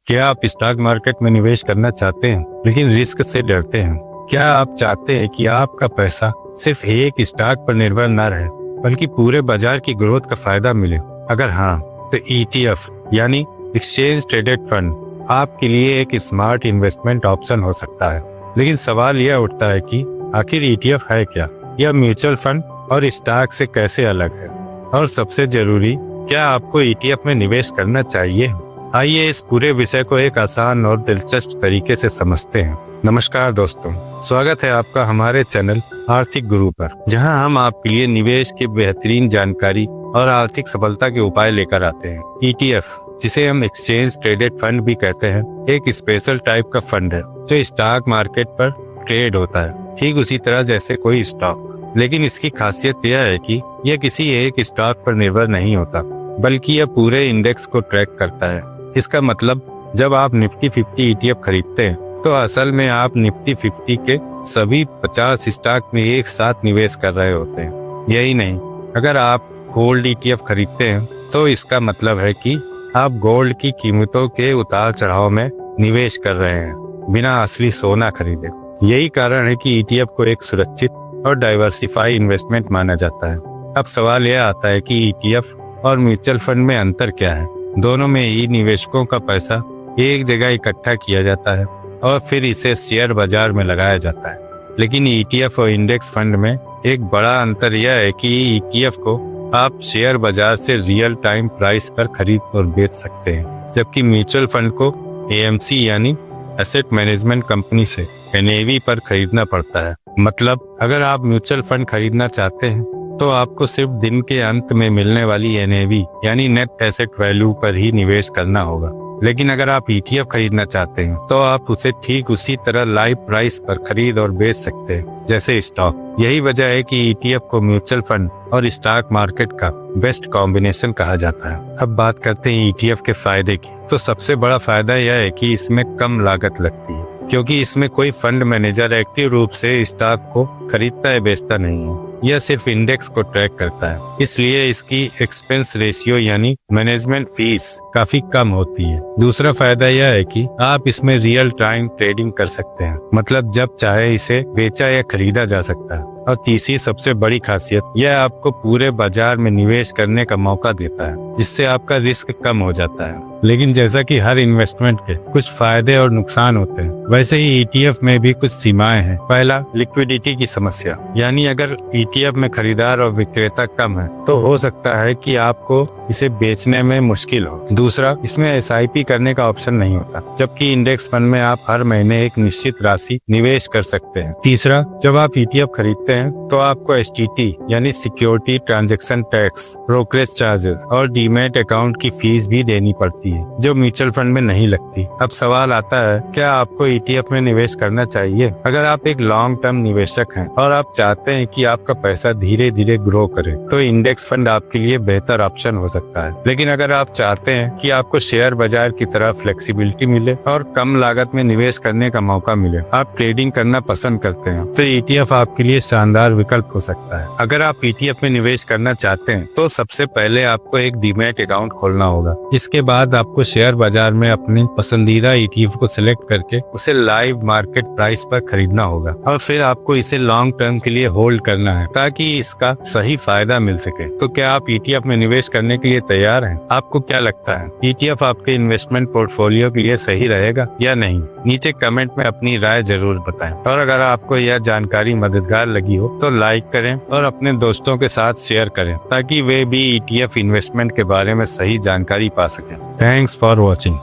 क्या आप stock market में निवेश करना चाहते हैं लेकिन रिस्क से डरते हैं? क्या आप चाहते हैं कि आपका पैसा सिर्फ एक स्टॉक पर निर्भर न रहे बल्कि पूरे बाजार की ग्रोथ का फायदा मिले? अगर हाँ, तो ETF यानी एक्सचेंज ट्रेडेड फंड आपके लिए एक स्मार्ट इन्वेस्टमेंट ऑप्शन हो सकता है। लेकिन सवाल यह उठता है कि आखिर ETF है क्या? यह म्यूचुअल फंड और स्टॉक से कैसे अलग है? और सबसे जरूरी, क्या आपको ETF में निवेश करना चाहिए? आइए इस पूरे विषय को एक आसान और दिलचस्प तरीके से समझते हैं। नमस्कार दोस्तों, स्वागत है आपका हमारे चैनल आर्थिक गुरु पर, जहां हम आपके लिए निवेश की बेहतरीन जानकारी और आर्थिक सफलता के उपाय लेकर आते हैं। ETF, जिसे हम एक्सचेंज ट्रेडेड फंड भी कहते हैं, एक स्पेशल टाइप का फंड है जो स्टॉक मार्केट पर ट्रेड होता है, ठीक उसी तरह जैसे कोई स्टॉक। लेकिन इसकी खासियत यह है कि यह किसी एक स्टॉक पर निर्भर नहीं होता, बल्कि यह पूरे इंडेक्स को ट्रैक करता है। इसका मतलब, जब आप निफ्टी 50 ETF खरीदते हैं तो असल में आप निफ्टी 50 के सभी 50 स्टॉक में एक साथ निवेश कर रहे होते हैं। यही नहीं, अगर आप गोल्ड ETF खरीदते हैं तो इसका मतलब है कि आप गोल्ड की कीमतों के उतार चढ़ाव में निवेश कर रहे हैं, बिना असली सोना खरीदे। यही कारण है कि ETF को एक सुरक्षित और डाइवर्सिफाई इन्वेस्टमेंट माना जाता है। अब सवाल यह आता है कि ETF और म्यूचुअल फंड में अंतर क्या है? दोनों में ही निवेशकों का पैसा एक जगह इकट्ठा किया जाता है और फिर इसे शेयर बाजार में लगाया जाता है। लेकिन ETF और इंडेक्स फंड में एक बड़ा अंतर यह है कि ETF को आप शेयर बाजार से रियल टाइम प्राइस पर खरीद और बेच सकते हैं, जबकि म्यूचुअल फंड को AMC यानी एसेट मैनेजमेंट कंपनी से NAV पर खरीदना पड़ता है। मतलब, अगर आप म्यूचुअल फंड खरीदना चाहते हैं तो आपको सिर्फ दिन के अंत में मिलने वाली NAV यानी नेट एसेट वैल्यू पर ही निवेश करना होगा। लेकिन अगर आप ETF खरीदना चाहते हैं तो आप उसे ठीक उसी तरह लाइव प्राइस पर खरीद और बेच सकते हैं जैसे स्टॉक। यही वजह है कि ETF को म्यूचुअल फंड और स्टॉक मार्केट का बेस्ट कॉम्बिनेशन कहा जाता है। अब बात करते हैं ETF के फायदे की। तो सबसे बड़ा फायदा यह है कि इसमें कम लागत लगती है, क्योंकि इसमें कोई फंड मैनेजर एक्टिव रूप से स्टॉक को खरीदता या बेचता नहीं है। यह सिर्फ इंडेक्स को ट्रैक करता है, इसलिए इसकी एक्सपेंस रेशियो यानी मैनेजमेंट फीस काफी कम होती है। दूसरा फायदा यह है कि आप इसमें रियल टाइम ट्रेडिंग कर सकते हैं, मतलब जब चाहे इसे बेचा या खरीदा जा सकता है। और तीसरी सबसे बड़ी खासियत, यह आपको पूरे बाजार में निवेश करने का मौका देता है, जिससे आपका रिस्क कम हो जाता है। लेकिन जैसा कि हर इन्वेस्टमेंट के कुछ फायदे और नुकसान होते हैं, वैसे ही ETF में भी कुछ सीमाएं हैं। पहला, लिक्विडिटी की समस्या, यानी अगर ETF में खरीदार और विक्रेता कम है तो हो सकता है कि आपको इसे बेचने में मुश्किल हो। दूसरा, इसमें SIP करने का ऑप्शन नहीं होता, जबकि इंडेक्स फंड में आप हर महीने एक निश्चित राशि निवेश कर सकते हैं। तीसरा, जब आप ETF खरीदते हैं तो आपको STT यानी security transaction tax, brokerage charges और डीमैट अकाउंट की फीस भी देनी पड़ती है, जो म्यूचुअल फंड में नहीं लगती। अब सवाल आता है, क्या आपको ETF में निवेश करना चाहिए? अगर आप एक लॉन्ग टर्म निवेशक हैं और आप चाहते हैं कि आपका पैसा धीरे धीरे ग्रो करे, तो इंडेक्स फंड आपके लिए बेहतर ऑप्शन हो सकता है। लेकिन अगर आप चाहते हैं कि आपको शेयर बाजार की तरह फ्लेक्सिबिलिटी मिले और कम लागत में निवेश करने का मौका मिले, आप ट्रेडिंग करना पसंद करते हैं, तो ETF आपके लिए शानदार विकल्प हो सकता है। अगर आप ETF में निवेश करना चाहते हैं तो सबसे पहले आपको एक डीमैट अकाउंट खोलना होगा। इसके बाद आपको शेयर बाजार में अपनी पसंदीदा ETF को सिलेक्ट करके उसे लाइव मार्केट प्राइस पर खरीदना होगा, और फिर आपको इसे लॉन्ग टर्म के लिए होल्ड करना है ताकि इसका सही फायदा मिल सके। तो क्या आप ETF में निवेश करने के लिए तैयार हैं? आपको क्या लगता है, ETF आपके इन्वेस्टमेंट पोर्टफोलियो के लिए सही रहेगा या नहीं? नीचे कमेंट में अपनी राय जरूर बताएं। और अगर आपको यह जानकारी मददगार लगी हो तो लाइक करें और अपने दोस्तों के साथ शेयर करें, ताकि वे भी ETF इन्वेस्टमेंट के बारे में सही जानकारी पा सकें। Thanks for watching.